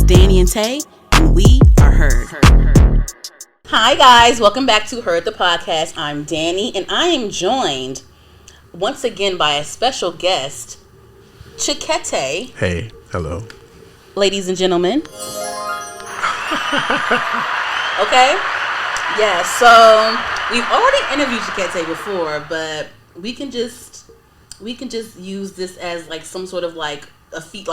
Dani and Tay, and we are heard. Hi guys, welcome back to Heard the Podcast. I'm Dani, and I am joined once again by a special guest, Cheakaity. Hey, hello. Ladies and gentlemen. Okay? Yeah, so we've already interviewed Cheakaity before, but we can just use this as like some sort of like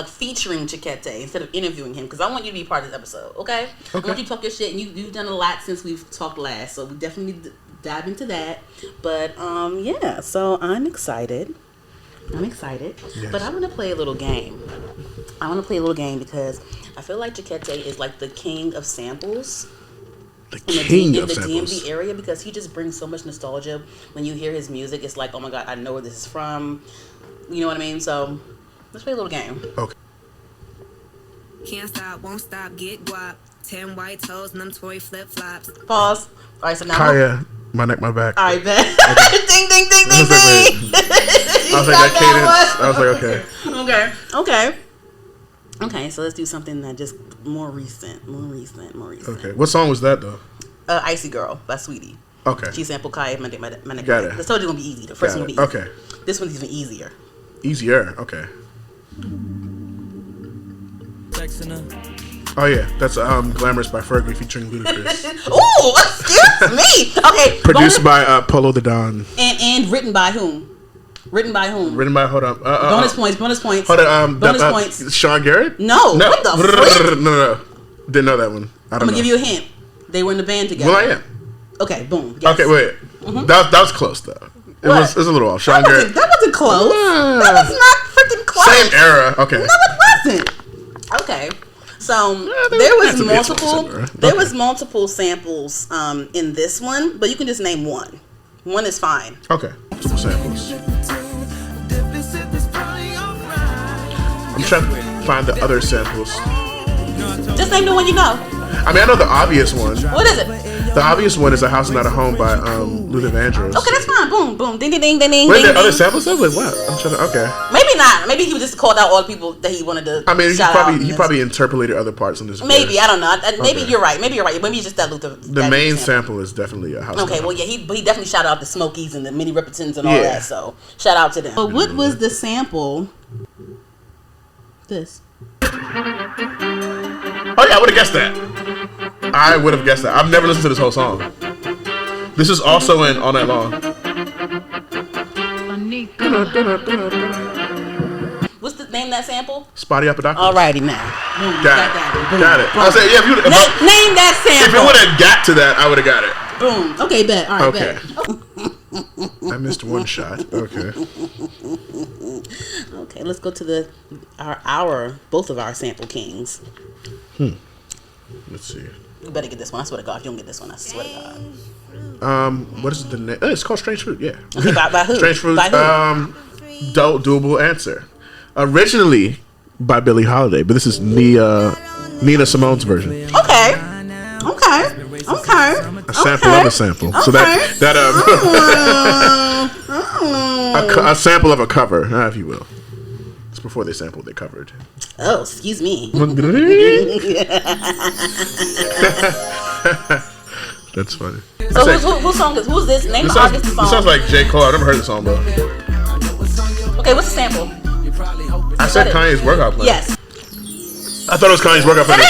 featuring Cheakaity instead of interviewing him, because I want you to be part of this episode, okay? I want you to talk your shit, and you've done a lot since we've talked last, so we definitely need to dive into that. But yeah, so I'm excited. Yes. But I want to play a little game. Because I feel like Cheakaity is like the king of samples. In the DMV area, because he just brings so much nostalgia. When you hear his music, it's like, oh my god, I know where this is from. You know what I mean? So let's play a little game. Okay. Can't stop, won't stop, get guap. 10 white toes and them toy flip flops. Pause. All right, so now. Kaya, my neck, my back. All right, bet. Okay. Ding, ding, ding, ding, ding. I was like, that cadence. I was like, okay. Okay, so let's do something that just more recent. Okay, what song was that though? Icy Girl by Sweetie. Okay. She sampled Kaya, my neck. Got it. I told you it's gonna be easy. The first one gonna be easy. Okay. This one's even easier. Okay. Oh yeah, that's Glamorous by Fergie featuring Ludacris. Ooh, excuse me. Okay. Produced by Polo the Don. And written by whom? Hold on. Bonus points. Hold on. Bonus points. Sean Garrett? No. What the frick? No. Didn't know that one. I'm gonna give you a hint. They were in the band together. Well, I am. Okay, boom. Yes. Okay, wait. Mm-hmm. That was close though. It was a little off. Sean Garrett. That wasn't close. That was not freaking close. Same era. Okay. No, it wasn't. Okay. So there was multiple samples in this one, but you can just name one. One is fine. Okay. Multiple samples. I'm trying to find the other samples. Just name the one you know. I mean, I know the obvious one. What is it? The obvious one is A House Not a Home by Luther Vandross. Okay, that's fine. Boom, boom. Ding, ding, ding, ding, ding. Wait, there other samples though? Wait, what? I'm trying to. Okay. Maybe not. Maybe he just called out all the people that he wanted to. I mean, he out probably interpolated other parts in this. Maybe verse. I don't know. Maybe you're right. Maybe it's just that Luther. The main sample is definitely A House. Okay, well, yeah, he definitely shouted out the Smokies and the Mini Rippertons and all that. So shout out to them. But what was the sample? This. Oh yeah, I would have guessed that. I've never listened to this whole song. This is also in All Night Long. What's the name of that sample? Spotty Up a Doctor. Alrighty now. Got it. I said, yeah. Name that sample. If it would have got to that, I would have got it. Boom. Okay, bet. All right, okay. Bet. I missed one shot. Okay. Okay, let's go to both of our sample kings. Let's see. You better get this one. I swear to God, if you don't get this one, I swear to God. What is the name? It's called Strange Fruit. Yeah. Okay, by who? Strange Fruit. By who? Doable Answer. Originally by Billie Holiday, but this is Nina Simone's version. Okay. A sample of a sample. Okay. So that a sample of a cover, if you will. It's before they sampled, they covered. Oh, excuse me. That's funny. So whose song is? Who's this? Name the artist. This sounds like J. Cole. I've never heard the song though. Okay, what's the sample? I said Kanye's Workout Plan. Yes. I thought it was Kanye's Workout Plan.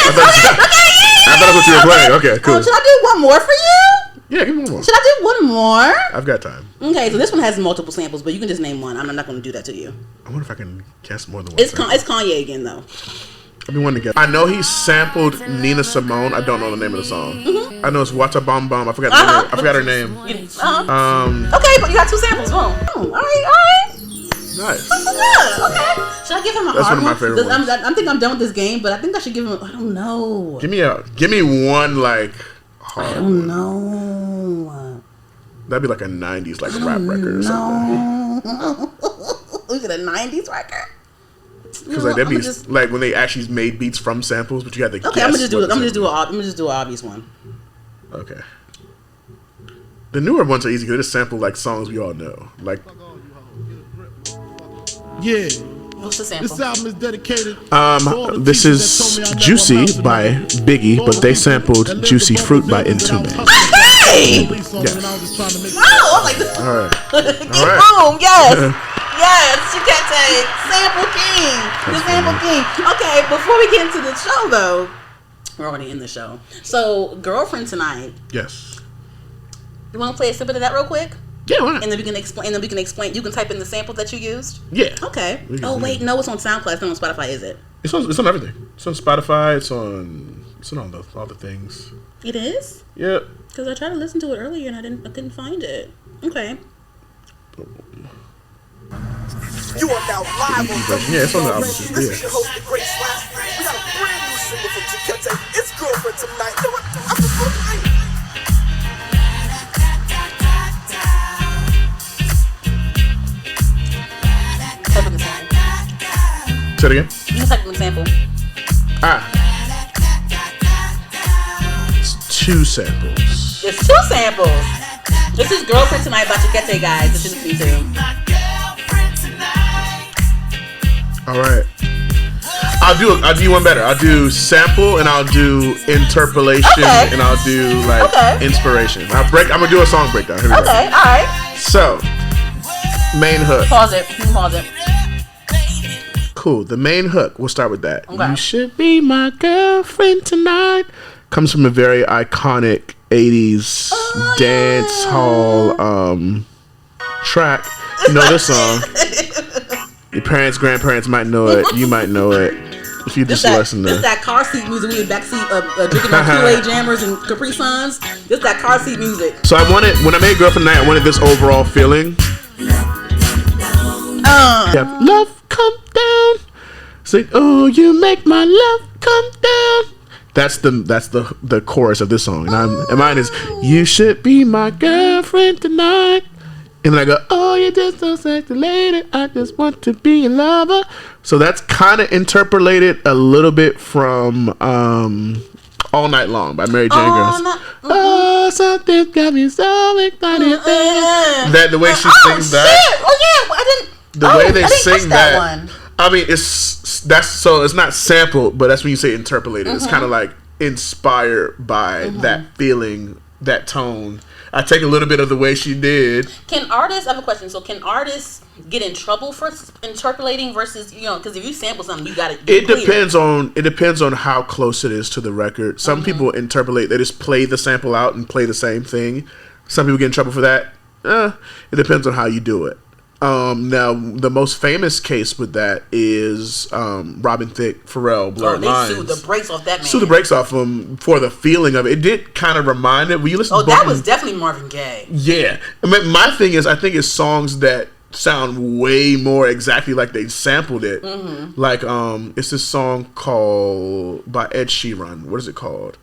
I thought that's what you were playing. Okay, cool. Should I do one more for you? Yeah, give me one more. Should I do one more? I've got time. Okay, so this one has multiple samples, but you can just name one. I'm not going to do that to you. I wonder if I can guess more than one. It's Kanye again, though. I've been wanting to guess. I know he sampled Nina Simone. I don't know the name of the song. Mm-hmm. I know it's Wata Bom Bom. I forgot her name. Okay, but you got two samples. Boom. All right. Nice. This is good. Okay. Should I give him a That's hard one of my favorite ones. I think I'm done with this game, but I think I should give him. I don't know. Give me one like hard. I don't know. That'd be like a '90s like rap record or something. Look at a '90s record. Because like that'd be like when they actually made beats from samples, but you had to. Okay, I'm gonna just do an obvious one. Okay. The newer ones are easy because they just sample like songs we all know, like. Yeah. What's the sample? This album is dedicated. This is Juicy by Biggie, but they sampled Juicy Fruit by Entombed. Hey! Yes. Oh, I'm like, All right. boom, yes. Yes, Cheakaity, sample king, the sample king. Okay, before we get into the show, though, we're already in the show. So, Girlfriend Tonight. Yes. You want to play a snippet of that real quick? Yeah, why not? And then we can explain. And then we can explain. You can type in the sample that you used. Yeah. Okay. Oh wait, no, it's on SoundCloud. It's not on Spotify, is it? It's on everything. It's on Spotify. It's on all the things. It is. Yep. Because I tried to listen to it earlier and I couldn't find it. Okay. You are now live on Yeah, it's on the album. This Yeah. is your host, the Great Slash. We got a brand new single from Cheakaity. It's Girlfriend Tonight. You know what? I'm just going Type in the sample. Say it again. You can type in the sample. It's 2 samples. There's 2 samples. This is Girlfriend Tonight by Cheakaity, guys. That you're listening to. All right. I'll do one better. I'll do sample and I'll do interpolation and I'll do inspiration. I'm gonna do a song breakdown. Here we go. Okay, all right. So, main hook. Pause it. You can pause it. Cool. The main hook. We'll start with that. Okay. You should be my girlfriend tonight. Comes from a very iconic 80s dance hall track. You know this song. Your parents, grandparents might know it. You might know it. If you just listen to this that car seat music. We in backseat drinking our Kool-Aid Jammers and Capri Suns. This that car seat music. So when I made Girlfriend Tonight, I wanted this overall feeling. Yeah, love come down. It's like, oh, you make my love come down. That's the chorus of this song. And mine is, you should be my girlfriend tonight. And then I go, oh, you're just so sexy lady. I just want to be a lover. So that's kind of interpolated a little bit from All Night Long by Mary Jane Girls. Oh, something got me so excited. That the way she sings that. Oh yeah, I didn't. The way they sing that one. I mean, it's not sampled, but that's when you say interpolated. It's kind of like inspired by that feeling, that tone. I take a little bit of the way she did. Can artists? I have a question. So, can artists get in trouble for interpolating versus because if you sample something, you got it. It depends on how close it is to the record. Some people interpolate; they just play the sample out and play the same thing. Some people get in trouble for that. It depends on how you do it. Now, the most famous case with that is Robin Thicke, Pharrell, Blurred Lines. They sued the brakes off that man. Sued the brakes off him for the feeling of it. It did kind of remind it. When you listen to that was definitely Marvin Gaye. Yeah. I mean, my thing is, I think it's songs that sound way more exactly like they sampled it. Like, it's this song called by Ed Sheeran. What is it called?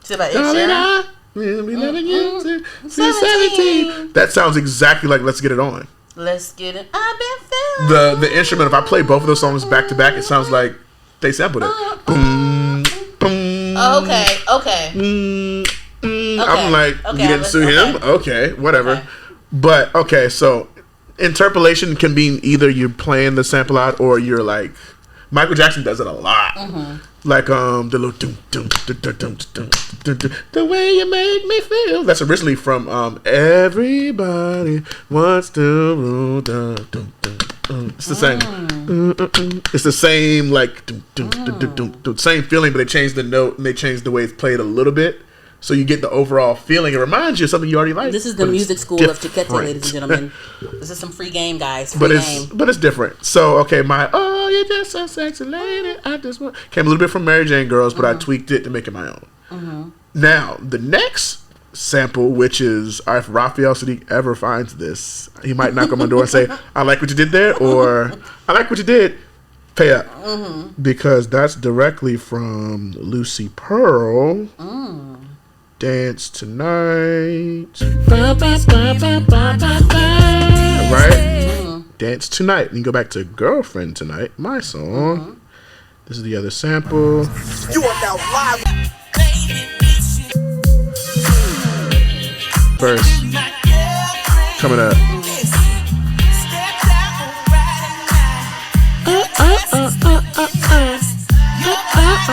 Is it by Ed Sheeran? We'll be loving you till 17. That sounds exactly like Let's Get It On. Let's get it. I've been feeling the instrument. If I play both of those songs back to back, it sounds like they sampled it. Boom, boom. Okay. I'm like, you didn't sue him. Okay, whatever. Okay. But okay, so interpolation can be either you're playing the sample out or you're like Michael Jackson does it a lot. Like the little the way you make me feel. That's originally from Everybody Wants to Rule. It's the same. It's the same like same feeling, but they changed the note and they changed the way it's played a little bit. So you get the overall feeling. It reminds you of something you already like. This is the music school of Cheakaity, ladies and gentlemen. This is some free game, guys. Free game. But it's different. So, okay, oh, you're just so sexy lady. I just want... Came a little bit from Mary Jane Girls, but I tweaked it to make it my own. Now, the next sample, which is, if Raphael Sadiq ever finds this, he might knock on my door and say, I like what you did there, or I like what you did. Pay up. Because that's directly from Lucy Pearl. Dance Tonight. Right? Dance Tonight. And you go back to Girlfriend Tonight, my song. This is the other sample. You are now live. Verse. Coming up. A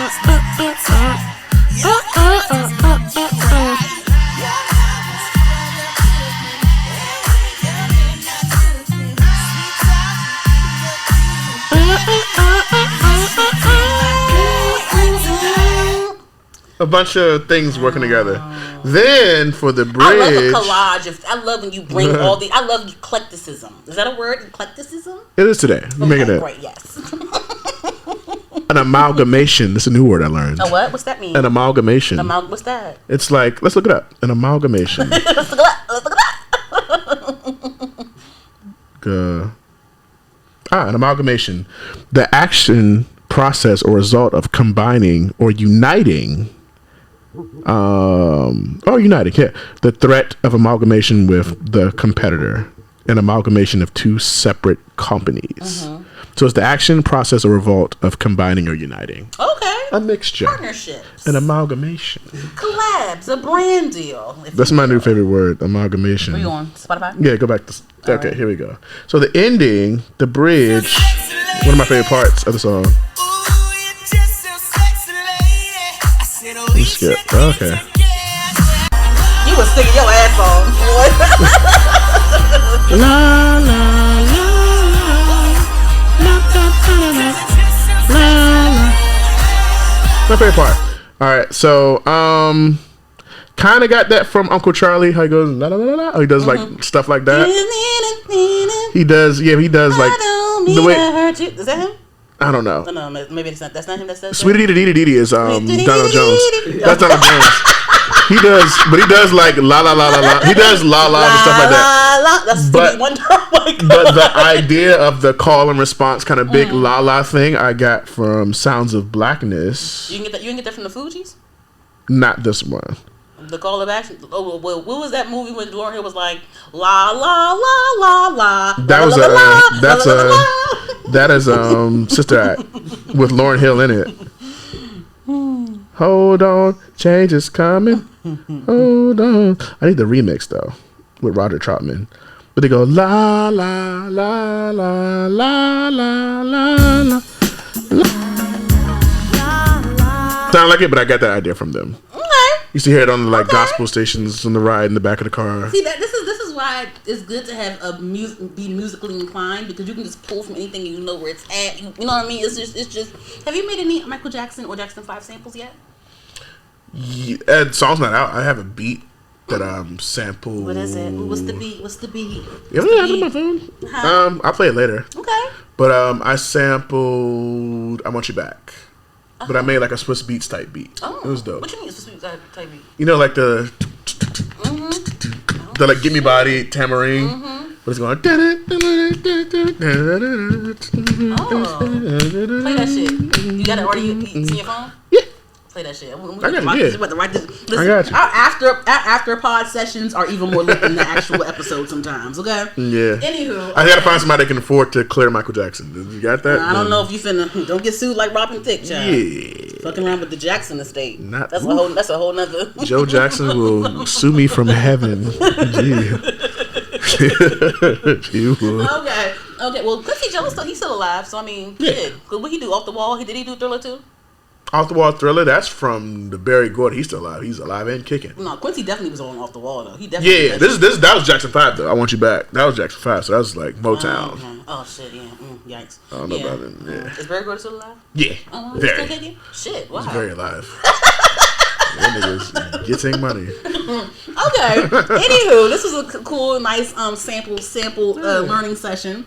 bunch of things working together. Then for the bridge, I love a collage. I love when you bring all the. I love eclecticism. Is that a word? Eclecticism? It is today. You make it Great. Yes. An amalgamation. That's a new word I learned. A what? What's that mean? An amalgamation. What's that? It's like, let's look it up. An amalgamation. Let's look it up. An amalgamation. The action, process, or result of combining or uniting. The threat of amalgamation with the competitor. An amalgamation of two separate companies. So it's the action, process, or revolt of combining or uniting. Okay. A mixture. Partnerships. An amalgamation. Collabs. A brand deal. That's my new favorite word, amalgamation. Are you on Spotify? Yeah, go back to... Okay, Here we go. So the ending, the bridge, one of my favorite parts of the song. Skip. Okay. You was singing your ass off. La la la la la la la. My favorite part. All right, so kind of got that from Uncle Charlie. How he goes la la la la. He does like stuff like that. He does. Yeah, he does like the way. Is that him? I don't know. No, maybe it's not. That's not him. That's Sweetie Dee Dee is Donald Jones. That's Donald Jones. He does like la la la la la. He does la la and stuff like that. That's Stevie Wonder. But the idea of the call and response kind of big la la thing I got from Sounds of Blackness. You can get that from the Fugees? Not this one. The Call of Action. Oh, well, what was that movie when Lauryn Hill was like la la la la la? That is Sister Act with Lauryn Hill in it. Hold on, change is coming. Hold on. I need the remix though with Roger Troutman. But they go la la la la la la la la. Sound like it, but I got that idea from them. Used to hear it on the gospel stations on the ride in the back of the car. See that this is why it's good to have be musically inclined, because you can just pull from anything and you know where it's at. You know what I mean? It's just. Have you made any Michael Jackson or Jackson 5 samples yet? Yeah, the song's not out. I have a beat that sampled. What is it? What's the beat? Yeah, I have it on my phone. Huh? I'll play it later. Okay. But I sampled "I Want You Back." But I made like a Swiss Beats type beat. Oh, it was dope. What you mean Swiss Beats type beat? You know, like the like Gimme Body tambourine. But it's going. Oh, play that shit. You got it, or it's in your phone? Yeah. Play that shit. I got it. Yeah. Listen, I got you. Our after pod sessions are even more lit than the actual episode sometimes. Okay. Yeah. Anywho, I gotta find somebody that can afford to clear Michael Jackson. You got that? I don't know if you finna don't get sued like Robin Thicke, child. Yeah. Fucking around with the Jackson estate. That's a whole nother. Joe Jackson will sue me from heaven. Yeah. He will. Okay. Well, Quincy Jones, he's still alive. So I mean, shit. What he do off the wall? Did he do Thriller too? Off the Wall Thriller, that's from the Barry Gordy. He's still alive. He's alive and kicking. No, Quincy definitely was on Off the Wall though. He definitely. Yeah, that was Jackson 5 though. I Want You Back. That was Jackson 5, so that was like Motown. Oh shit, yeah. Yikes. I don't know about it. Yeah. Is Barry Gordy still alive? Yeah. Oh, very. Still kicking? Shit, wow. He's very alive. That nigga's getting money. Okay. Anywho, this was a cool, nice sample learning session.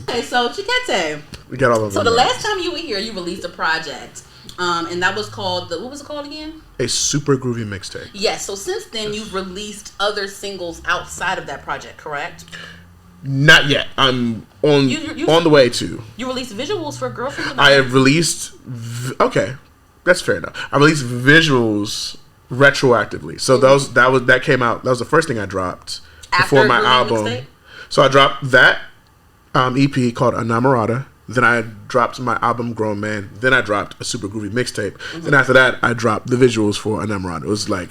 Okay, so Cheakaity. We got all of them. So the last time you were here, you released a project. And that was called what was it called again? A Super Groovy Mixtape. Yes. So since then, you've released other singles outside of that project, correct? Not yet. I'm on the way to. You released visuals for Girlfriend. I have released. Okay, that's fair enough. I released visuals retroactively. So that came out. That was the first thing I dropped before my album. Mixtape? So I dropped that EP called Enamorada. Then I dropped my album Grown Man. Then I dropped a Super Groovy Mixtape. Then after that, I dropped the visuals for Enamorada. It was like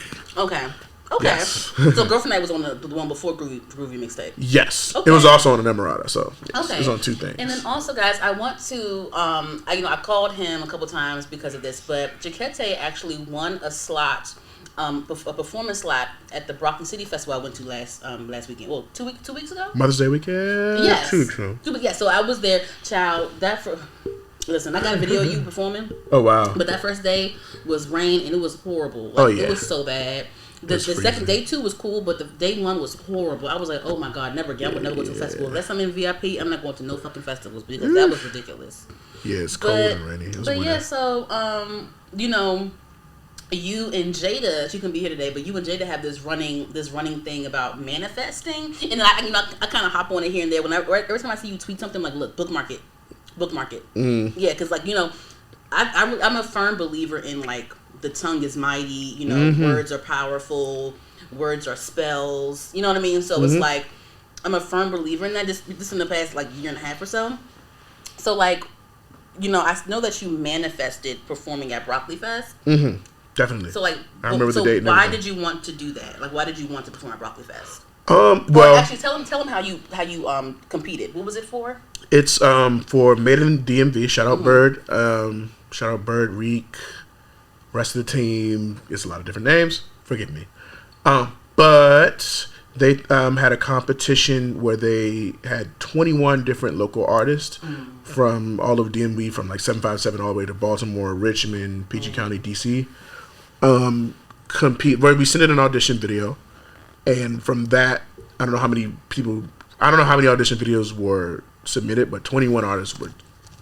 Okay. Yes. So Girlfriend Night was on the one before Groovy Mixtape. Yes. Okay. It was also on the Emerada, so yes, Okay. it was on 2 things. And then also, guys, I want to, I called him a couple times because of this, but Cheakaity actually won a slot, a performance slot at the Brockton City Festival I went to last weekend. Well, 2 weeks ago. Mother's Day weekend. Yes. 2 weeks ago. Yeah. So I was there, child. Listen, I got a video of you performing. Oh wow. But that first day was rain and it was horrible. Yeah. It was so bad. The second day 2 was cool, but the day 1 was horrible. I was like, oh my god, never again. I would never go to a festival. Unless I'm in VIP, I'm not going to no fucking festivals because that was ridiculous. Yeah, it's cold and rainy. Yeah, so you and Jada, she couldn't be here today, but you and Jada have this running thing about manifesting, and then I kind of hop on it here and there. Every time I see you tweet something, like, look, bookmark it. Yeah, because I'm a firm believer in like the tongue is mighty. Words are powerful. Words are spells. You know what I mean? So it's like I'm a firm believer in that. Just in the past like year and a half or so. So like, I know that you manifested performing at Broccoli Fest. Mm-hmm. Definitely. So like, I remember the date. And why everything. did you want to do that? Like, why did you want to perform at Broccoli Fest? Well, actually, tell them how you competed. What was it for? It's for Made in DMV. Shout out Bird. Shout out Bird, Reek, rest of the team. It's a lot of different names. Forgive me. But they had a competition where they had 21 different local artists from all over DMV, from like 757 all the way to Baltimore, Richmond, PG County, DC. Compete where we sent in an audition video, and from that, I don't know how many audition videos were submitted, but 21 artists were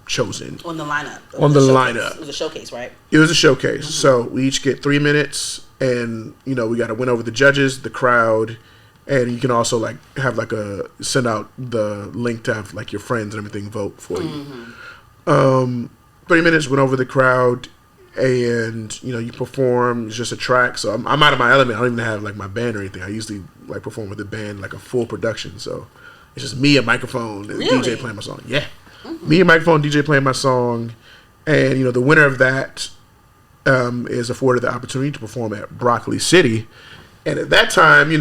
chosen on the lineup. It was a showcase, right? It was a showcase. So we each get 3 minutes, and we got to win over the judges, the crowd, and you can also like have like send out the link to have like your friends and everything vote for you. 3 minutes, went over the crowd, and you perform. It's just a track, so I'm out of my element. I don't even have like my band or anything. I usually like perform with a band, like a full production. So it's just me, a microphone, and DJ playing my song. Yeah, me, a microphone, DJ playing my song, and the winner of that is afforded the opportunity to perform at Broccoli City. And at that time,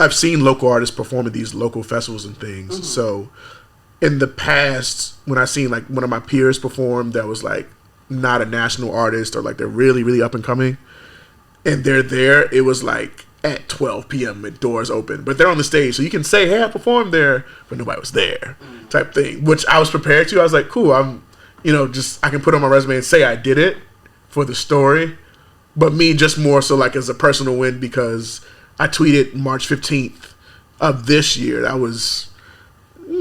I've seen local artists perform at these local festivals and things. So in the past, when I seen like one of my peers perform that was like not a national artist, or like they're really, really up and coming, and they're there, it was like at 12 p.m. with doors open, but they're on the stage, so you can say, hey, I performed there, but nobody was there, type thing, which I was prepared to. I was like, cool, I'm, I can put on my resume and say I did it for the story, but me just more so like as a personal win, because I tweeted March 15th of this year. That was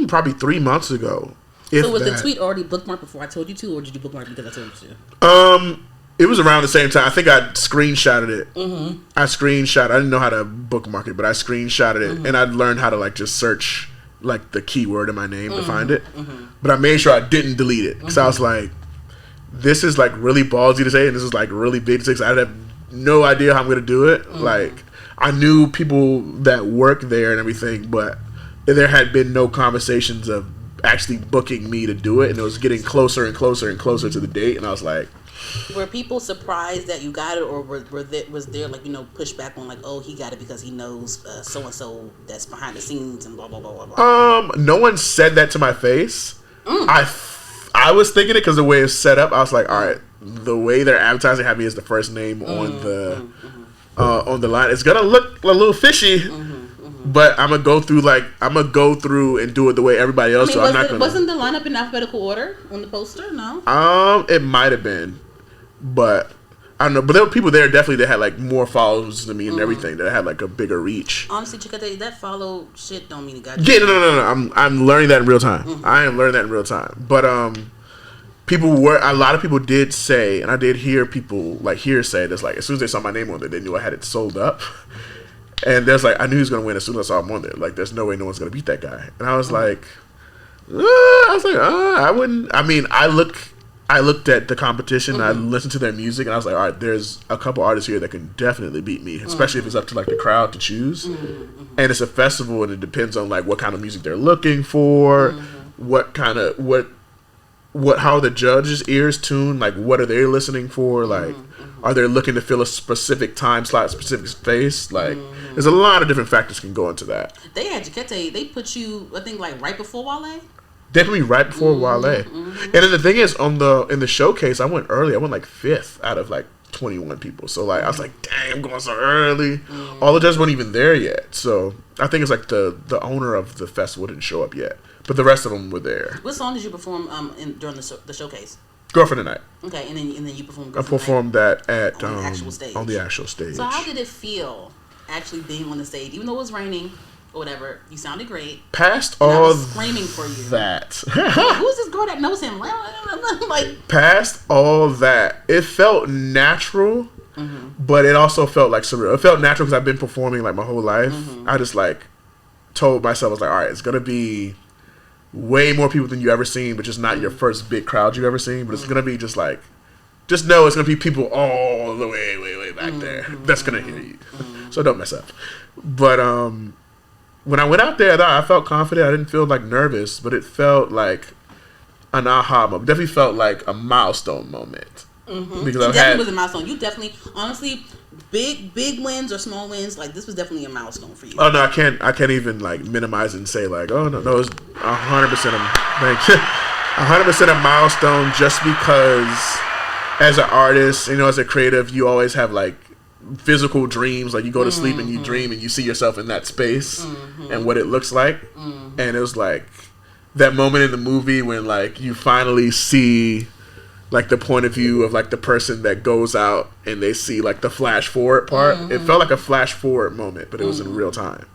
probably 3 months ago. So was the tweet already bookmarked before I told you to, or did you bookmark it because I told you to? It was around the same time. I think I screenshotted it. I didn't know how to bookmark it, but I screenshotted it, and I learned how to like just search like the keyword in my name to find it. But I made sure I didn't delete it, because I was like, this is like really ballsy to say, and this is like really big to say, 'cause I have no idea how I'm gonna do it. Like, I knew people that work there and everything, but there had been no conversations of actually booking me to do it, and it was getting closer and closer and closer to the date, and I was like, were people surprised that you got it, or was there like pushback on like, oh, he got it because he knows so and so that's behind the scenes and blah blah blah blah blah? No one said that to my face. I was thinking it because the way it's set up, I was like, all right, the way they're advertising having me as the first name on the line, it's gonna look a little fishy. But I'm gonna go through and do it the way everybody else. Wasn't the lineup in alphabetical order on the poster? No. It might have been, but I don't know. But there were people there definitely that had like more followers than me and everything, that had like a bigger reach. Honestly, Cheakaity, that follow shit don't mean it got. Yeah, no. I'm learning that in real time. I am learning that in real time. But a lot of people did say, and I did hear people like hearsay that's like, as soon as they saw my name on there, they knew I had it sold up. And there's like, I knew he was gonna win as soon as I saw him on there. Like, there's no way no one's gonna beat that guy. And I was like, I wouldn't. I mean, I looked at the competition. I listened to their music, and I was like, all right, there's a couple artists here that can definitely beat me, especially if it's up to like the crowd to choose. And it's a festival, and it depends on like what kind of music they're looking for, what how the judges' ears tune, like what are they listening for, like are they looking to fill a specific time slot, specific space, like there's a lot of different factors can go into that. They had Cheakaity, they put you, I think, like right before Wale. Definitely right before Wale. And then the thing is, in the showcase, I went early. I went like 5th out of like 21 people. So like I was like, dang, I'm going so early. All the judges weren't even there yet. So I think it's like the owner of the festival didn't show up yet, but the rest of them were there. What song did you perform during the showcase? Girlfriend Tonight. Okay, and then you performed. I performed that at on the actual stage. On the actual stage. So how did it feel actually being on the stage, even though it was raining or whatever? You sounded great. Past and all I was screaming for you. That. Like, who's this girl that knows him? Like past all that, it felt natural, but it also felt like surreal. It felt natural because I've been performing like my whole life. I just like told myself, I was like, all right, it's gonna be way more people than you ever seen, but just not your first big crowd you've ever seen. But it's gonna be just like, just know it's gonna be people all the way back there that's gonna hear you. So don't mess up. But when I went out there, I felt confident. I didn't feel like nervous, but it felt like an aha moment. Definitely felt like a milestone moment. Because it definitely was a milestone. You definitely, honestly, big wins or small wins, like this was definitely a milestone for you. Oh no, I can't even like minimize it and say like, oh no, it was 100% a 100% a milestone. Just because as an artist, you know, as a creative, you always have like physical dreams. Like you go to sleep and you dream and you see yourself in that space and what it looks like. And it was like that moment in the movie when like you finally see like the point of view of like the person that goes out and they see like the flash forward part. It felt like a flash forward moment, but it was in real time.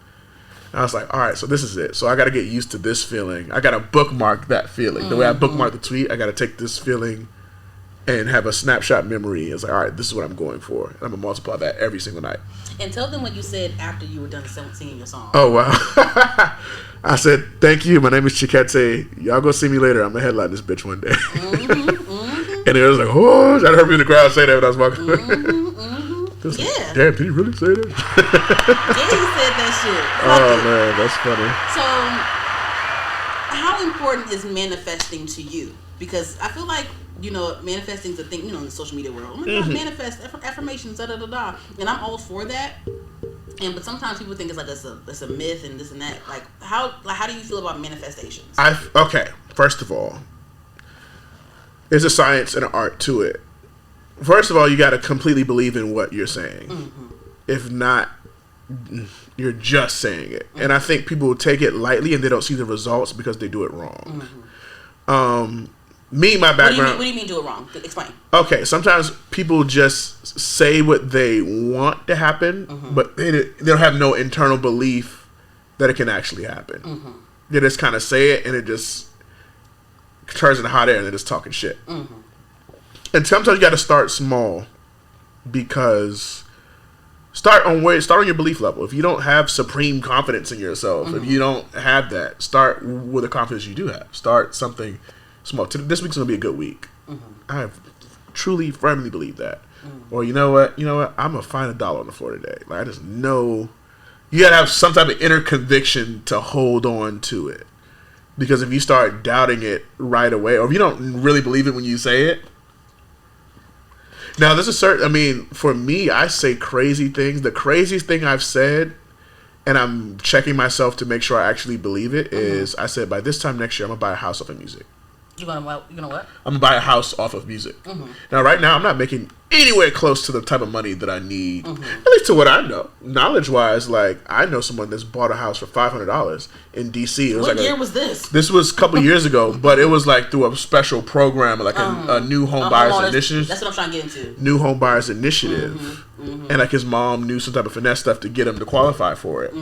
And I was like, all right, so this is it. So I got to get used to this feeling. I got to bookmark that feeling. The way I bookmarked the tweet, I got to take this feeling and have a snapshot memory. It's like, all right, this is what I'm going for. And I'm going to multiply that every single night. And tell them what you said after you were done singing your song. Oh, wow. I said, thank you. My name is Cheakaity. Y'all go see me later. I'm going to headline this bitch one day. And it was like, oh, I heard people in the crowd say that when I was walking. Yeah. Like, damn, did he really say that? Yeah, he said that shit. Oh, man, that's funny. So, how important is manifesting to you? Because I feel like, you know, manifesting is a thing, you know, in the social media world. Oh my God, manifest, affirmations, da-da-da-da. And I'm all for that. But sometimes people think it's like it's a myth and this and that. Like how do you feel about manifestations? Okay, first of all, there's a science and an art to it. First of all, you got to completely believe in what you're saying. If not, you're just saying it. And I think people will take it lightly and they don't see the results because they do it wrong. My background. What do you mean do it wrong? Explain. Okay, sometimes people just say what they want to happen, but they don't have no internal belief that it can actually happen. They just kind of say it and it just turns into hot air and they're just talking shit. And sometimes you got to start small because start on your belief level. If you don't have supreme confidence in yourself, if you don't have that, start with the confidence you do have. Start something small. This week's gonna be a good week. I truly, firmly believe that. Or you know what? I'm gonna find $1 on the floor today. Like I just know you gotta have some type of inner conviction to hold on to it. Because if you start doubting it right away, or if you don't really believe it when you say it. Now, there's a certain, I mean, for me, I say crazy things. The craziest thing I've said, and I'm checking myself to make sure I actually believe it, is I said, by this time next year, I'm going to buy a house off of music. You're gonna what? I'm going to buy a house off of music. Now, right now, I'm not making anywhere close to the type of money that I need, at least to what I know. Knowledge-wise, like, I know someone that's bought a house for $500 in D.C. It was what like year was this? This was a couple years ago, but it was like through a special program, like a new home buyers initiative. That's what I'm trying to get into. New home buyers initiative. And like his mom knew some type of finesse stuff to get him to qualify for it.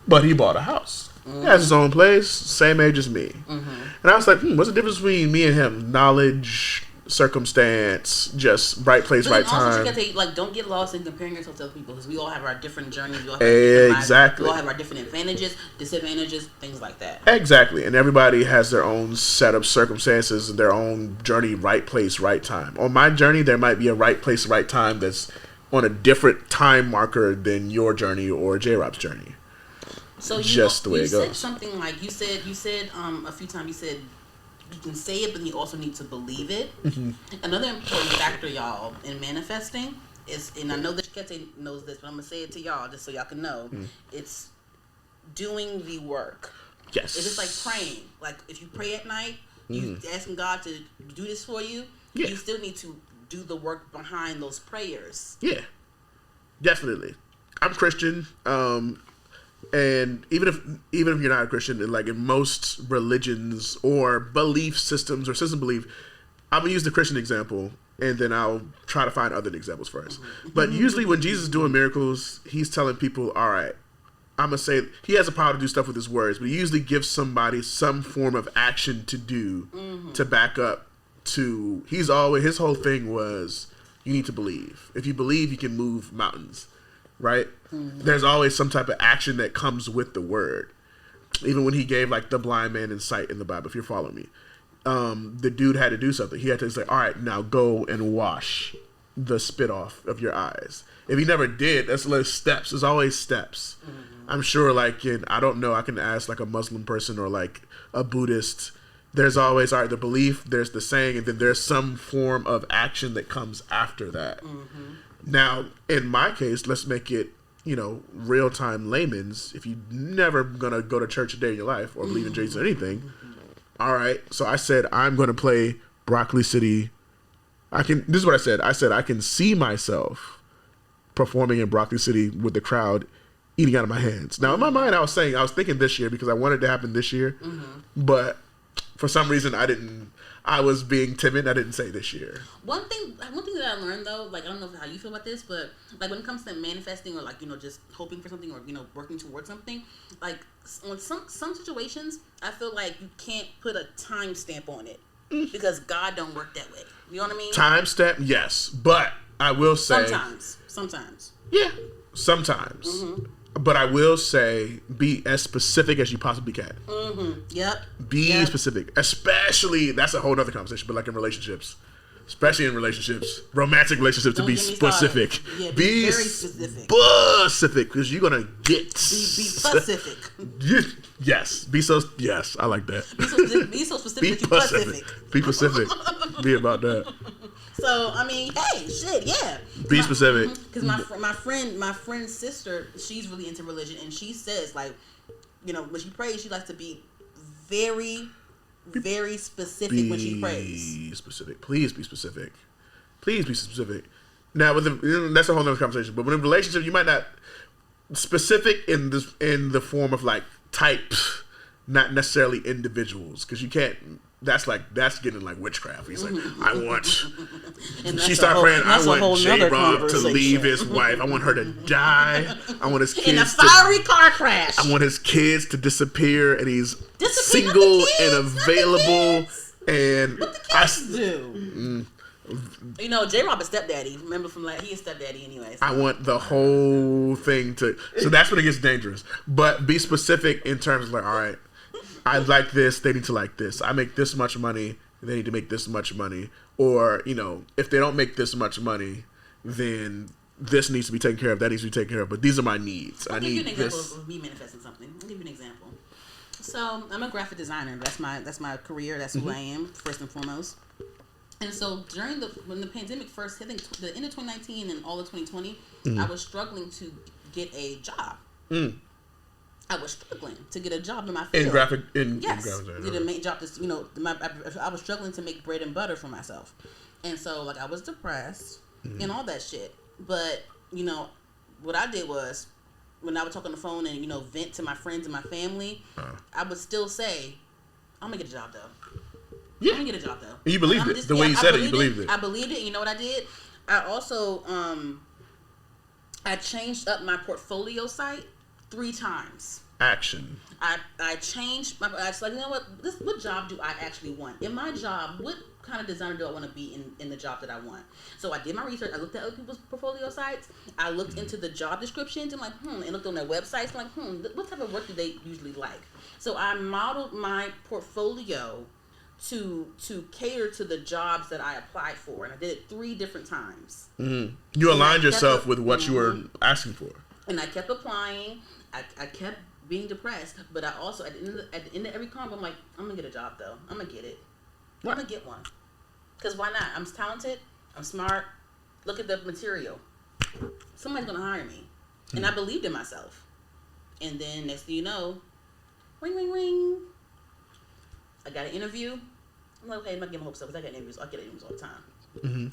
But he bought a house. He has his own place, same age as me. And I was like, what's the difference between me and him? Knowledge, circumstance, just right place, right time. Like, don't get lost in comparing yourself to other people because we all have our different journeys. We all have exactly. We all have our different advantages, disadvantages, things like that. Exactly. And everybody has their own set of circumstances, their own journey, right place, right time. On my journey, there might be a right place, right time that's on a different time marker than your journey or J-Rob's journey. So just the way it goes. You said something like you said a few times. You said can say it, but you also need to believe it. Another important factor, y'all, in manifesting is, and I know that Cheakaity knows this, but I'm gonna say it to y'all just so y'all can know. It's doing the work. Yes. It's just like praying. Like if you pray at night, you asking God to do this for you. Yeah. You still need to do the work behind those prayers. Yeah, definitely. I'm Christian, and even if you're not a Christian, like in most religions or belief systems or system belief, I'm gonna use the Christian example, and then I'll try to find other examples first. But usually, when Jesus is doing miracles, he's telling people, "All right, I'm gonna say he has the power to do stuff with his words, but he usually gives somebody some form of action to do to back up." His whole thing was, you need to believe. If you believe, you can move mountains, right? There's always some type of action that comes with the word. Even when he gave like the blind man insight in the Bible, if you're following me, the dude had to do something. He had to say, all right, now go and wash the spit off of your eyes. If he never did, that's like steps. There's always steps. I'm sure, like, I don't know, I can ask like a Muslim person or like a Buddhist. There's always, all right, the belief, there's the saying, and then there's some form of action that comes after that. Now, in my case, let's make it, real-time layman's. If you're never going to go to church a day in your life or believe in Jesus or anything, all right, so I said, I'm going to play Broccoli City. This is what I said. I said, I can see myself performing in Broccoli City with the crowd eating out of my hands. Now, in my mind, I was thinking this year because I wanted it to happen this year, but for some reason, I was being timid. I didn't say this year. One thing that I learned though, like, I don't know how you feel about this, but like when it comes to manifesting or like, just hoping for something or, working towards something, like on some situations, I feel like you can't put a time stamp on it because God don't work that way. You know what I mean? Time stamp, yes. But I will say. Sometimes. Yeah, sometimes. But I will say, be as specific as you possibly can. Yep. Be specific. Especially, that's a whole other conversation, but like in relationships. Especially in relationships. Romantic relationships, to be specific. Yeah, be very specific. Specific, because you're going to get... Be specific. Yes. Yes, I like that. Be so specific that you're specific. Be specific. Be about that. So, I mean, hey, shit, yeah. Be specific. Because my friend's sister, she's really into religion, and she says, like, when she prays, she likes to be very, very specific when she prays. Be specific. Please be specific. Please be specific. Now, that's a whole other conversation. But when in a relationship, you might not specific in the form of like types, not necessarily individuals, because you can't. That's getting like witchcraft. He's like, I want. She started praying. I want J-Rob to leave his wife. I want her to die. I want his kids in a fiery car crash. I want his kids to disappear, and he's single and available. And what the kids do? J-Rob is stepdaddy. Remember from he is stepdaddy anyway. So. I want the whole thing to. So that's when it gets dangerous. But be specific in terms of like, all right. I like this, they need to like this. I make this much money, they need to make this much money. Or, if they don't make this much money, then this needs to be taken care of, that needs to be taken care of. But these are my needs. I'll give you an example of me manifesting something. I'll give you an example. So, I'm a graphic designer. That's my career. That's who I am, first and foremost. And so, when the pandemic first hit, I think the end of 2019 and all of 2020, I was struggling to get a job. I was struggling to get a job in my field. In graphic get a main job. I was struggling to make bread and butter for myself, and so like I was depressed and all that shit. But what I did was when I would talk on the phone and vent to my friends and my family, I would still say, "I'm gonna get a job though." Yeah, I'm gonna get a job though. You believed it the way you said it. You believed it. I believed it. You know what I did? I also I changed up my portfolio site 3 times. Action. I changed my. I was like, what job do I actually want? In my job, what kind of designer do I want to be in the job that I want? So I did my research. I looked at other people's portfolio sites. I looked into the job descriptions and and looked on their websites. What type of work do they usually like? So I modeled my portfolio to cater to the jobs that I applied for, and I did it 3 different times. You aligned yourself with what you were asking for, and I kept applying. I kept being depressed, but I also at the end of every combo, I'm like, I'm gonna get a job though. I'm gonna get it. I'm gonna get one. Cause why not? I'm talented. I'm smart. Look at the material. Somebody's gonna hire me, and I believed in myself. And then next thing you know, ring, ring, ring. I got an interview. I'm like, okay, I'm not getting my hopes up because I get interviews. I get interviews all the time. Mm-hmm.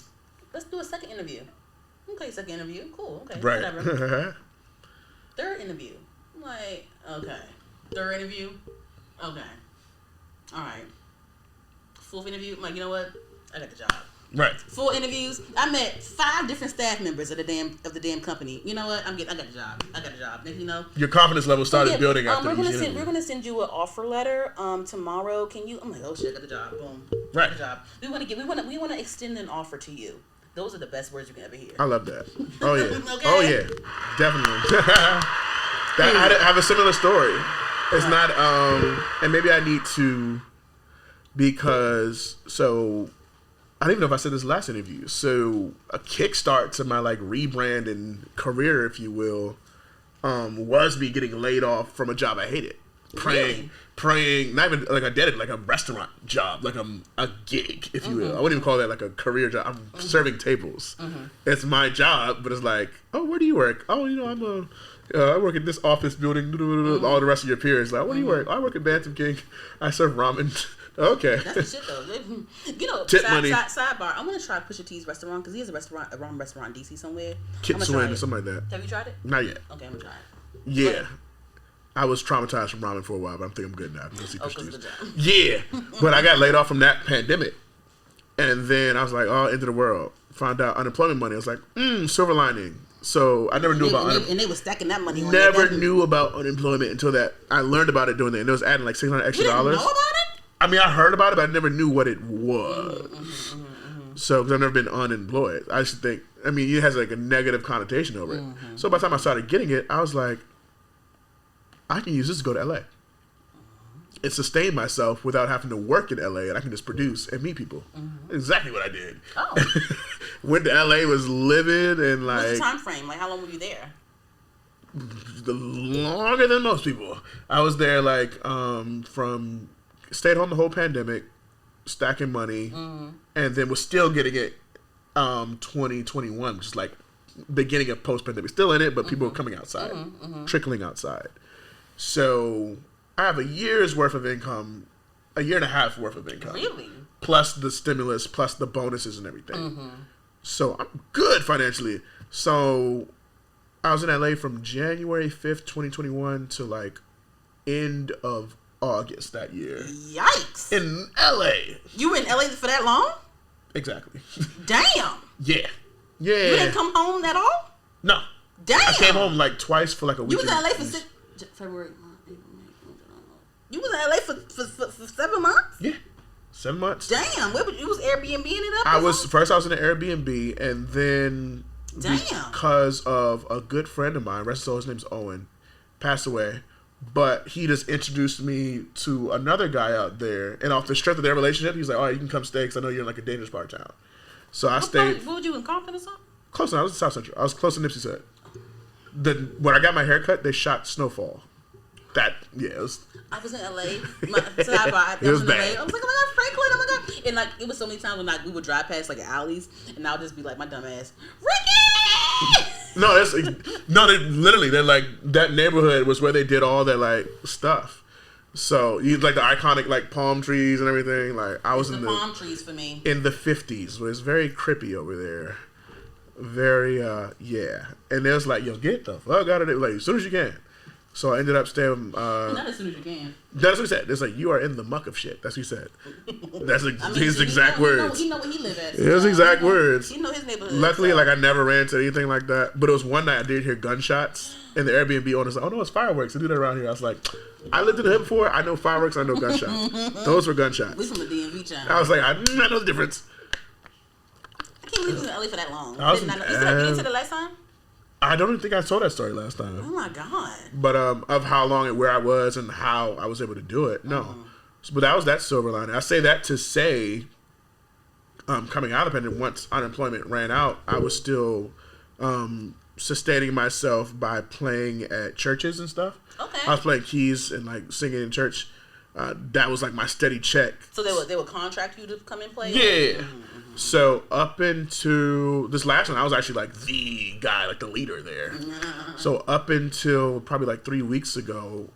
Let's do a second interview. Okay, second interview. Cool. Okay, right. Whatever. Third interview. I'm like, okay. Third interview. Okay. All right. Fourth interview. I'm like, you know what? I got the job. Right. 4 interviews. I met 5 different staff members of the damn company. You know what? I got the job. I got the job. And, you know. Your confidence level started building after we're gonna send you an offer letter tomorrow. Can you? I'm like, oh shit, I got the job. Boom. Right. Got the job. We want to extend an offer to you. Those are the best words you can ever hear. I love that. Oh yeah. Okay? Oh yeah. Definitely. I have a similar story. It's not and maybe I need to, because I don't even know if I said this last interview. So a kickstart to my like rebrand and career, if you will, was me getting laid off from a job I hated. Praying, not even like I did it, like a restaurant job, like a gig, if you will. I wouldn't even call that like a career job. I'm serving tables. It's my job, but it's like, oh, where do you work? Oh, you know, I work in this office building. All the rest of your peers, like, where do you work? I work at Bantam King. I serve ramen. Okay. That's the shit though. You know, sidebar. I want to try Pusha T's restaurant because he has a ramen restaurant in DC somewhere. Kit Swin or something like that. Have you tried it? Not yet. Okay, I'm gonna try it. Yeah. I was traumatized from ramen for a while, but I think I'm good now. I'm gonna see Pusha T's. Good job. Yeah. But I got laid off from that pandemic. And then I was like, oh, end of the world. Found out unemployment money. I was like, silver lining. So I never knew about unemployment. And they were stacking that money on Never knew about unemployment until that. I learned about it doing that. And it was adding like $600 extra. You didn't know about it? I mean, I heard about it, but I never knew what it was. So, because I've never been unemployed. I just think, I mean, it has like a negative connotation over it. So by the time I started getting it, I was like, I can use this to go to LA and sustain myself without having to work in LA, and I can just produce and meet people. Exactly what I did. Oh. Went to LA, was living, and like... What's the time frame? Like, how long were you there? Longer than most people. I was there like from... Stayed home the whole pandemic, stacking money, and then was still getting it 2021, which is like beginning of post-pandemic. Still in it, but people were coming outside, trickling outside. So I have a year's worth of income, a year and a half worth of income. Really? Plus the stimulus, plus the bonuses and everything. So I'm good financially. So I was in LA from January 5th, 2021 to like end of August that year. Yikes. In LA. You were in LA for that long? Exactly. Damn. Yeah. You didn't come home at all? No. Damn. I came home like twice for like a week. You was in LA for February. You was in LA for 7 months? Yeah. 7 months. Damn. Where was you? Was Airbnb-ing it up? First I was in an Airbnb, and then because of a good friend of mine, rest of soul, his name's Owen, passed away. But he just introduced me to another guy out there, and off the strength of their relationship, he's like, "Oh, you can come stay because I know you're in like a dangerous part of town." So I stayed. What were you in Compton or something? Close enough. I was in South Central. I was close to Nipsey Said. When I got my haircut, they shot Snowfall. It was. I was in LA. I was in bad. LA. I was like, oh my god, Franklin, oh my god, and like it was so many times when like we would drive past like alleys, and I'll just be like, my dumb ass, Ricky. They're like, that neighborhood was where they did all their like stuff. So you like the iconic like palm trees and everything. Like I was in the palm trees for me in the 50s. Where it's very crippy over there. Very yeah. And it was like, yo, get the fuck out of there, like as soon as you can. So I ended up staying. Not as soon as you can. That's what he said. It's like, you are in the muck of shit. That's what he said. That's his exact words. He know where he live at. His exact words. He know his neighborhood. Luckily, like I never ran into anything like that. But it was one night I did hear gunshots, and the Airbnb owner was like, "Oh no, it's fireworks. They do that around here." I was like, "I lived in the hood before. I know fireworks. I know gunshots. Those were gunshots." We from the DMV channel. I was like, I know the difference. I can't believe you was in LA for that long. I was you into the last time? I don't even think I told that story last time. Oh my god! But of how long and where I was and how I was able to do it, no. But that was that silver lining. I say that to say, coming out of the pandemic, once unemployment ran out, I was still sustaining myself by playing at churches and stuff. Okay. I was playing keys and like singing in church That was like my steady check. So they would contract you to come and play? Yeah. So up into this last one, I was actually like the guy, like the leader there. So up until probably like 3 weeks ago,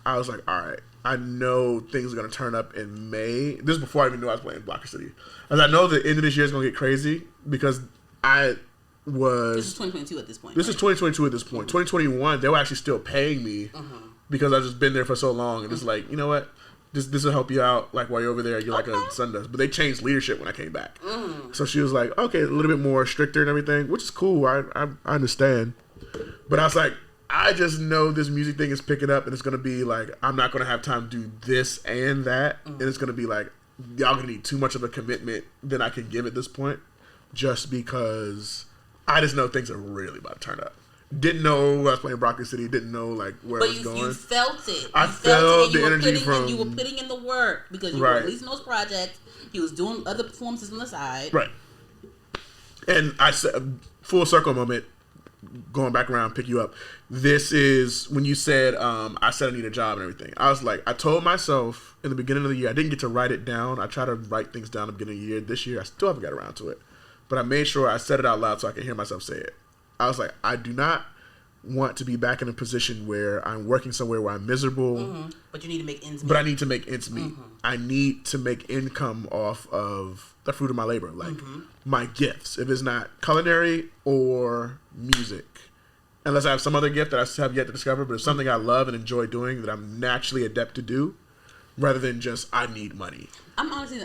I was like, all right, I know things are going to turn up in May. This is before I even knew I was playing Blocker City. As I know the end of this year is going to get crazy because I was... This is 2022 at this point. This is 2022 at this point. 2021, they were actually still paying me because I've just been there for so long. And it's like, you know what? This will help you out. Like while you're over there, you're like a son does. But they changed leadership when I came back. So she was like, okay, a little bit more stricter and everything, which is cool. I understand. But I was like, I just know this music thing is picking up and it's going to be like, I'm not going to have time to do this and that. And it's going to be like, y'all going to need too much of a commitment than I can give at this point. Just because I just know things are really about to turn up. Didn't know I was playing Broccoli City. Didn't know like where it was going. But you felt it. I felt the energy and you were putting in the work because you were releasing those projects. You was doing other performances on the side. Right. And I said, full circle moment, going back around, pick you up. This is when you said, I said I need a job and everything. I was like, I told myself in the beginning of the year, I didn't get to write it down. I try to write things down at the beginning of the year. This year, I still haven't got around to it. But I made sure I said it out loud so I can hear myself say it. I was like, I do not want to be back in a position where I'm working somewhere where I'm miserable. But you need to make ends meet. But I need to make ends meet. I need to make income off of the fruit of my labor, like my gifts. If it's not culinary or music, unless I have some other gift that I have yet to discover, but it's something I love and enjoy doing that I'm naturally adept to do, rather than just I need money. I'm honestly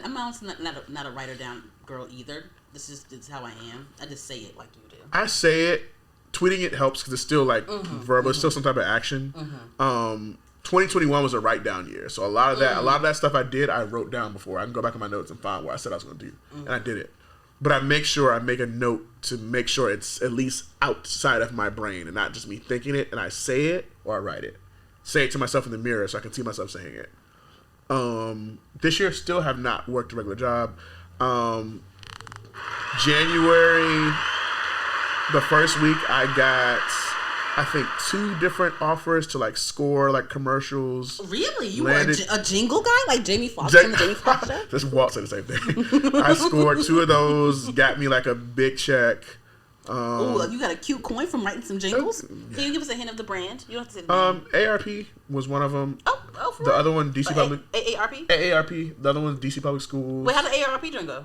not a writer down girl either. This is how I am. I just say it like you do. I say it. Tweeting it helps because it's still like verbal. It's still some type of action. 2021 was a write down year, so a lot of that stuff I did, I wrote down before. I can go back in my notes and find what I said I was going to do, and I did it. But I make sure I make a note to make sure it's at least outside of my brain and not just me thinking it. And I say it or I write it. Say it to myself in the mirror so I can see myself saying it. This year still have not worked a regular job. January, the first week, I got, I think, 2 different offers to like score like commercials. Really? You were a jingle guy like Jamie Foxx from the Jamie Foxx show? This Walt said the same thing. I scored 2 of those, got me like a big check. Ooh, you got a cute coin from writing some jingles? Can you give us a hint of the brand? You don't have to say the name. ARP was one of them. Oh, for the real? other one, DC Public. AARP? AARP. The other one, DC Public Schools. Wait, how did AARP joint go?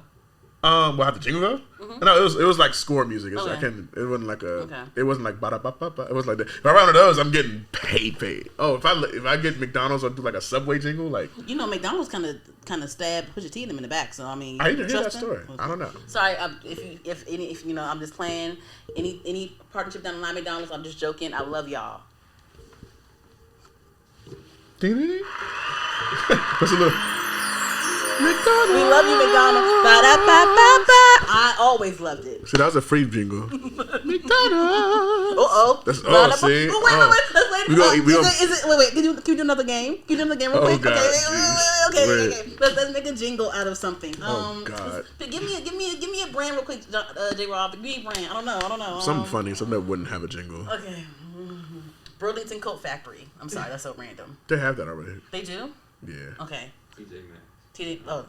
Well, how the jingle go? No, it was like score music. It wasn't like it wasn't like ba da ba ba ba. It was like that. If I run one of those, I'm getting paid. Oh, if I get McDonald's or do like a Subway jingle, like McDonald's kind of stabbed Pusha T them in the back. So I mean, I didn't hear that story. Okay. I don't know. Sorry, if I'm just playing any partnership down the line McDonald's. I'm just joking. I love y'all. What's a little? McDonald's. We love you, McDonald's. Ba-da-ba-ba-ba. I always loved it. See, that was a free jingle. McDonald's. That's see. Wait. Can you do another game? Can you do another game real quick? God, okay. Let's make a jingle out of something. God. Give me a brand real quick, J. Rob. Give me a brand. I don't know. Something funny. Something that wouldn't have a jingle. Okay. Burlington Coat Factory. I'm sorry, that's so random. They have that already. They do? Yeah. Okay. TJ Maxx. There you go,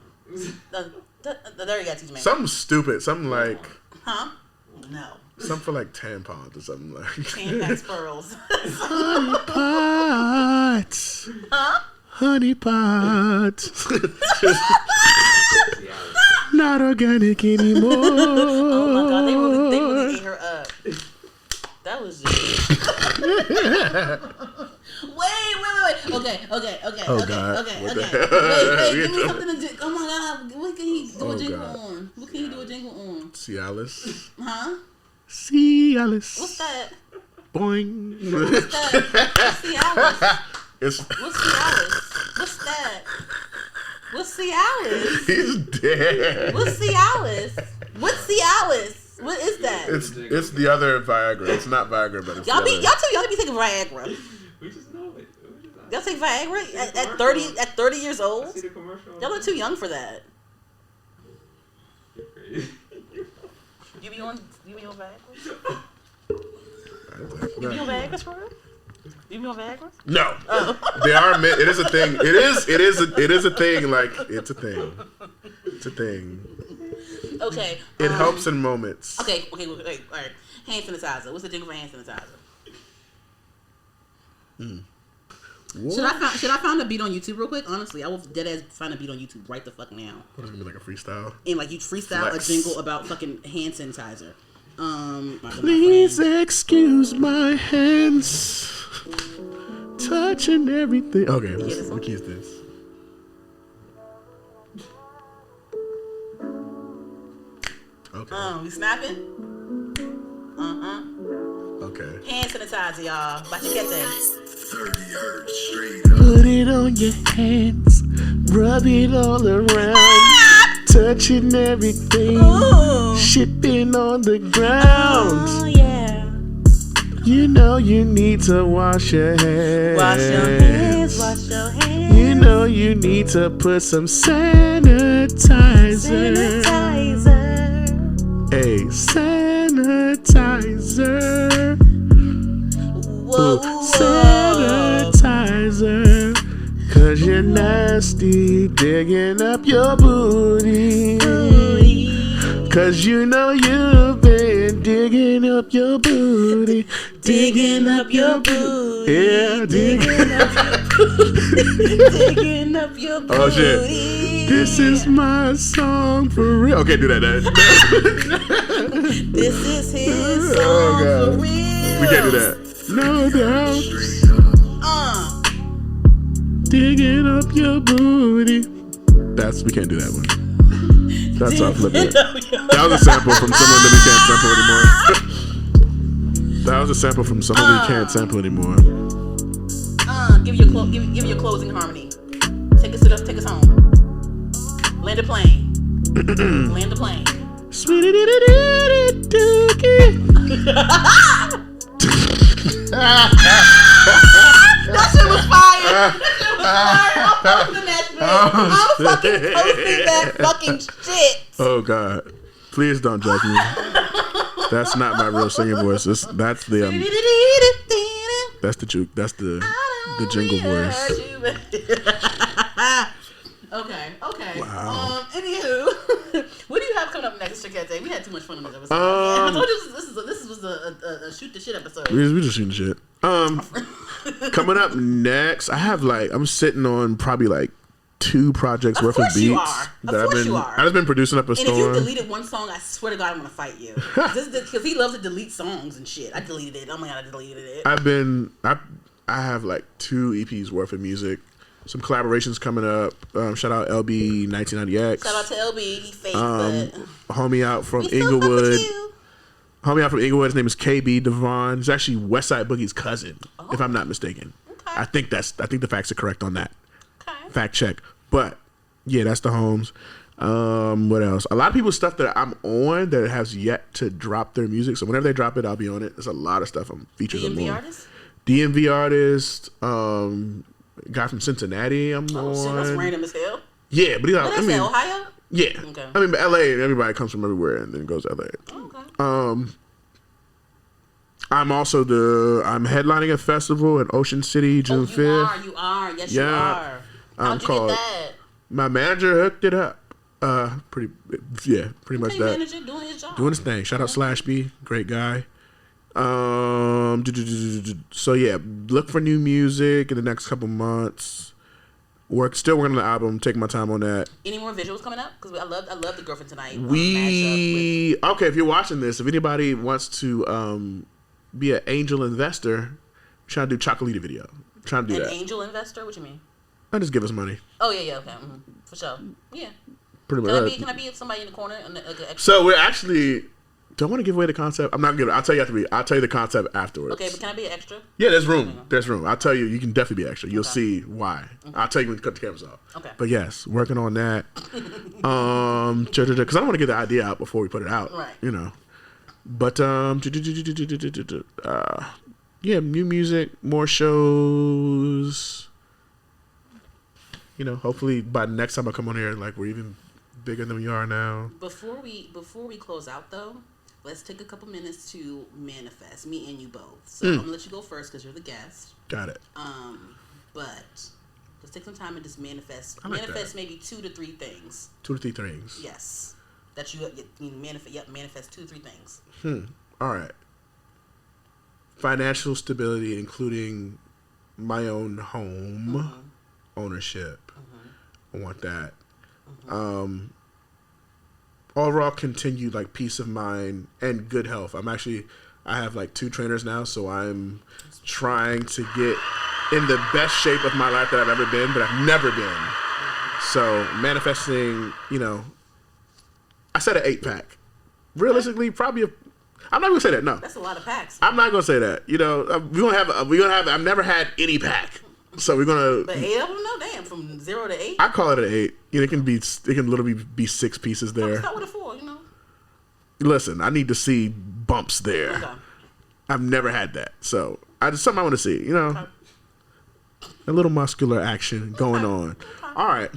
TJ Maxx. Something stupid. Something like. Huh? No. Something for like tampons or something like. Tampax pearls. Honey pots. Huh? Honey pots. Not organic anymore. Oh my God, they really ate her up. That was just. Wait. Okay. Oh God. Okay. Wait. Give me something to do. Oh my God. What can he do a jingle on? What can he do a jingle on? Cialis. Huh? Cialis. What's that? Boing. What's that? Cialis. What's Cialis? What's that? What's Cialis? He's dead. What's Cialis? What's Cialis? What is that? It's the other Viagra. It's not Viagra, but it's y'all be taking Viagra. We just know it. Y'all take Viagra at 30 years old? I see the commercial. Y'all are too young for that. You're crazy. You be on Viagra? You be on Viagra for real? You be on Viagra? No, they are. It is a thing. It is a thing. Like it's a thing. It's a thing. Okay. It helps in moments. Okay. Wait. All right. Hand sanitizer. What's the jingle for hand sanitizer? Should I find a beat on YouTube real quick? Honestly, I will dead ass find a beat on YouTube right the fuck now. What is it gonna be like a freestyle? And like you freestyle Flex. a jingle about fucking hand sanitizer. Please excuse my hands, touching everything. Okay, let's use this. Okay. We snapping? Okay. Hand sanitizer, y'all. By Cheakaity. 30 hertz straight up. Put it on your hands, rub it all around, touching everything, shipping on the ground. Oh yeah. You know you need to wash your hands. Wash your hands. Wash your hands. You know you need to put some sanitizer. A sanitizer. Whoa, sanitizer. Cause you're nasty, digging up your booty. Cause you know you've been digging up your booty. Digging up your booty. Yeah, digging up your booty. Digging up your booty. Oh shit. This is my song for real. Okay, do that. This is his song God. for real. We can't do that. No doubt. Digging up your booty. We can't do that one. That's off limits. That was a sample from someone that we can't sample anymore. That was a sample from someone we can't sample anymore. Give your closing harmony. Take us home. Land a plane. Land a plane. Sweetie. That shit was fire. I'm posting that shit. I'm fucking posting that fucking shit. Oh God! Please don't judge me. That's not my real singing voice. That's the juke. That's the jingle voice. Okay. Wow. Anywho, what do you have coming up next, Cheakaity? We had too much fun on this episode. I told you this was a shoot the shit episode. We just shooting shit. Coming up next, I'm sitting on probably like 2 projects worth of beats. You are. Of course you are. I've just been producing up a storm. And if you deleted one song, I swear to God, I'm gonna fight you. Because he loves to delete songs and shit. I deleted it. Oh my God, I deleted it. I have like 2 EPs worth of music. Some collaborations coming up. Shout out LB 1990X. Shout out to LB. He fake, but homie out from we still fuck with Inglewood. you. Homie out from Inglewood. His name is KB Devon. He's actually Westside Boogie's cousin, if I'm not mistaken. Okay. I think the facts are correct on that. Okay. Fact check. But yeah, that's the homes. What else? A lot of people's stuff that I'm on that has yet to drop their music. So whenever they drop it, I'll be on it. There's a lot of stuff I'm featured on. DMV artist? DMV artist. Guy from Cincinnati. I'm on. Shit, that's random as hell. Yeah, but he's What is that, Ohio? Yeah. Okay. I mean, but LA, everybody comes from everywhere and then goes to LA. Okay. I'm headlining a festival in Ocean City, June 5th. You are. Yes, you are. How'd you get that? My manager hooked it up. Pretty much that. Manager doing his job. Doing his thing. Shout out Slash B, great guy. So yeah, look for new music in the next couple months. Still working on the album. Taking my time on that. Any more visuals coming up? Because I love the Girlfriend Tonight. Okay. If you're watching this, if anybody wants to be an angel investor, I'm trying to do Cheakaity video. I'm trying to do that. An angel investor? What you mean? Just give us money. Oh yeah, okay, for sure. Yeah. Pretty much. Can I be somebody in the corner? So we're actually. Don't want to give away the concept. I'm not gonna. I'll tell you the concept afterwards. Okay, but can I be an extra? Yeah, there's room. There's room. I'll tell you. You can definitely be extra. You'll see why. Okay. I'll tell you when to cut the cameras off. Okay. But yes, working on that. Because I don't want to get the idea out before we put it out. Right. You know. But yeah, new music, more shows. You know, hopefully by the next time I come on here, like we're even bigger than we are now. Before we close out though. let's take a couple minutes to manifest, me and you both. So I'm gonna let you go first because you're the guest. Got it. But let's take some time and just manifest. I like Manifest that. maybe 2 to 3 things. 2 to 3 things. Yes, that you manifest. Yep, manifest 2 to 3 things. All right. Financial stability, including my own home ownership. I want that. Overall, continued like peace of mind and good health. I have like 2 trainers now, so I'm trying to get in the best shape of my life that I've ever been, but I've never been. So manifesting, I said an 8-pack. Realistically, probably I'm not gonna say that. No, That's a lot of packs. I'm not gonna say that. We're gonna have. I've never had any pack, so we're gonna. But 8 of them, no damn, from 0 to 8. I call it an 8. It can literally be 6 pieces there. Start with a 4. Listen, I need to see bumps there. Okay. I've never had that, so something I want to see. Okay. A little muscular action going on. All right.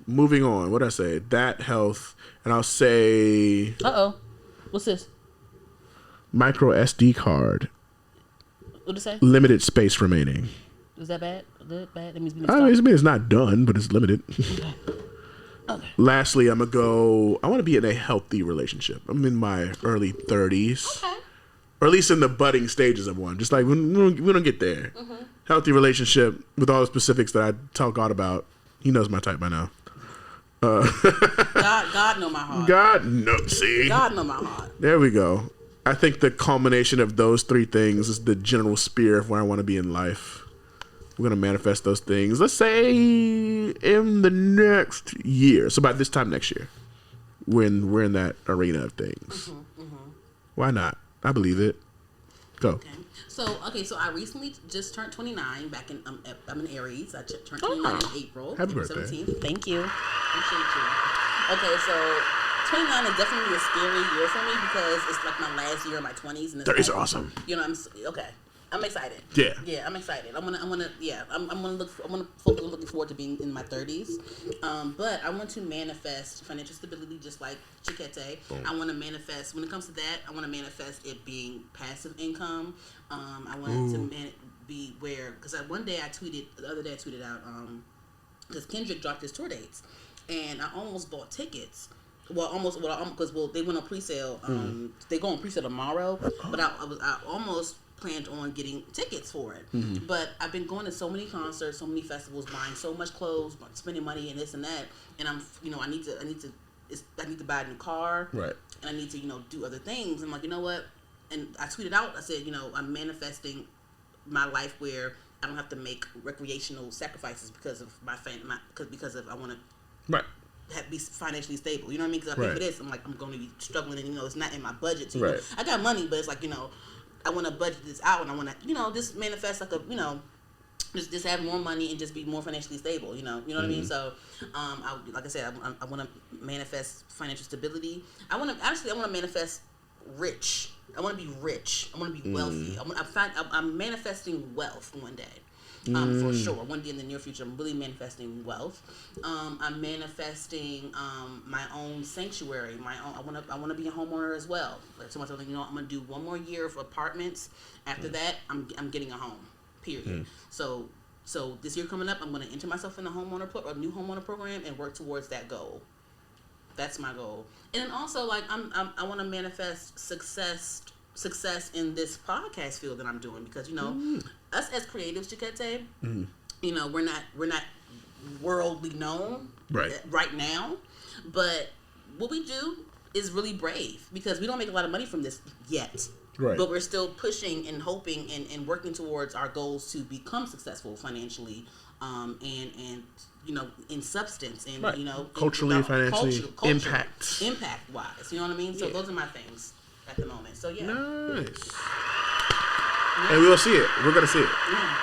Moving on. What did I say? That health, and I'll say What's this? micro SD card. What did it say? Limited space remaining. Is that bad? That means we I mean, it's not done, but it's limited. Okay. Lastly, I want to be in a healthy relationship. I'm in my early 30s. Okay. Or at least in the budding stages of one. Just like we don't get there. Healthy relationship with all the specifics that I tell God about. He knows my type by now. God know my heart. God knows. See? God know my heart. There we go. I think the culmination of those 3 things is the general spirit of where I want to be in life. We're going to manifest those things. Let's say in the next year. So by this time next year. When we're in that arena of things. Why not? I believe it. Go. Okay. So I recently just turned 29. Back in I'm in Aries. I turned 29 in April. Happy birthday. 17th. Thank you. Appreciate you. Okay, so 29 is definitely a scary year for me because it's like my last year of my 20s, and it's 30s like, are awesome. I'm excited. Yeah. I'm excited. I'm gonna focus on looking forward to being in my 30s. But I want to manifest financial stability just like Cheakaity. I want to manifest, when it comes to that, I want to manifest it being passive income. I want it to be where, because the other day I tweeted out, because Kendrick dropped his tour dates, and I almost bought tickets. Because they went on pre-sale. They go on pre-sale tomorrow, but I almost planned on getting tickets for it. But I've been going to so many concerts, so many festivals, buying so much clothes, spending money and this and that, and I need to buy a new car, Right. and I need to do other things. I'm like, you know what? And I tweeted out, I said, I'm manifesting my life where I don't have to make recreational sacrifices because of because of I want to Right. be financially stable. You know what I mean? Because I pay for this. I'm going to be struggling, and it's not in my budget. So, Right. I got money, but it's like I want to budget this out, and I want to just manifest like just have more money and just be more financially stable. You know what I mean? So, like I said, I want to manifest financial stability. I want to manifest rich. I want to be rich. I want to be wealthy. I'm manifesting wealth one day. For sure. One day in the near future, I'm really manifesting wealth. I'm manifesting my own sanctuary. I want to be a homeowner as well. Like, so myself, I'm going to do one more year of apartments. After that, I'm getting a home. Period. So this year coming up, I'm going to enter myself in a new homeowner program and work towards that goal. That's my goal. And then also, like, I want to manifest success in this podcast field that I'm doing, because us as creatives, Cheakaity, we're not worldly known right now, but what we do is really brave, because we don't make a lot of money from this yet. Right. But we're still pushing and hoping and working towards our goals to become successful financially, and in substance, and culturally, financially, impact wise. You know what I mean? So those are my things at the moment. So yeah. Nice. Yeah. And we'll see it. We're gonna see it. Yeah.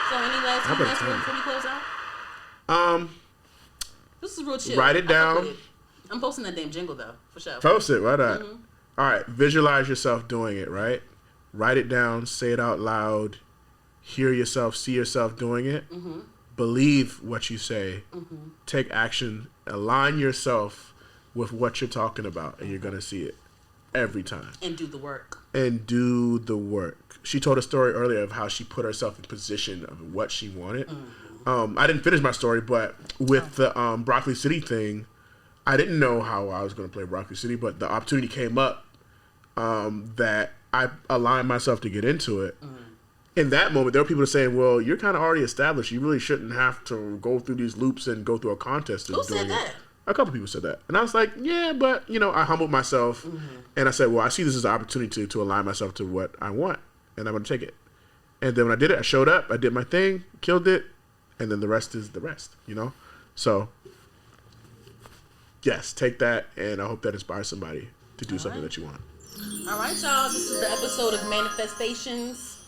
So any last words before we close out? This is real chill. Write it down. I'm posting that damn jingle though, for sure. Post it. Why not? All right. Visualize yourself doing it. Right. Write it down. Say it out loud. Hear yourself. See yourself doing it. Believe what you say. Take action. Align yourself with what you're talking about, and you're gonna see it. every time. And do the work. She told a story earlier of how she put herself in position of what she wanted. I didn't finish my story, but with the Broccoli City thing, I didn't know how I was going to play Broccoli City, but the opportunity came up that I aligned myself to get into it. In that moment, there were people saying, well, you're kind of already established. You really shouldn't have to go through these loops and go through a contest. Who said that? A couple people said that. And I was like, yeah, but, I humbled myself. And I said, well, I see this as an opportunity to align myself to what I want. And I'm going to take it. And then when I did it, I showed up. I did my thing, killed it. And then the rest is the rest, So, yes, take that. And I hope that inspires somebody to do something that you want. All right, y'all. This is the episode of Manifestations.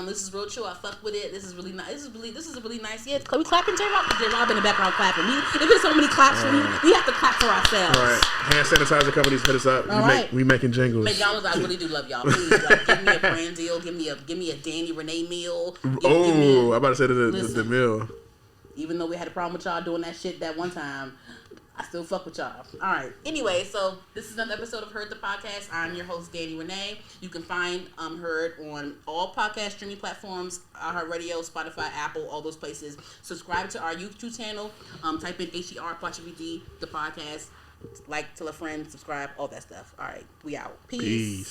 This is real chill. I fuck with it. This is really nice. This is a really nice. Yeah, we clapping. J-Rob in the background clapping. If there's so many claps, we have to clap for ourselves. All right, hand sanitizer companies hit us up. We making jingles. McDonald's, I really do love y'all. Please, give me a brand deal. Give me a Dani Renee meal. I'm about to say the meal. Even though we had a problem with y'all doing that shit that one time, I still fuck with y'all. All right. Anyway, so this is another episode of Heard the Podcast. I'm your host, Dani Renee. You can find Heard on all podcast streaming platforms, iHeartRadio, Spotify, Apple, all those places. Subscribe to our YouTube channel. Type in HER_the podcast. Like, tell a friend, subscribe, all that stuff. All right. We out. Peace.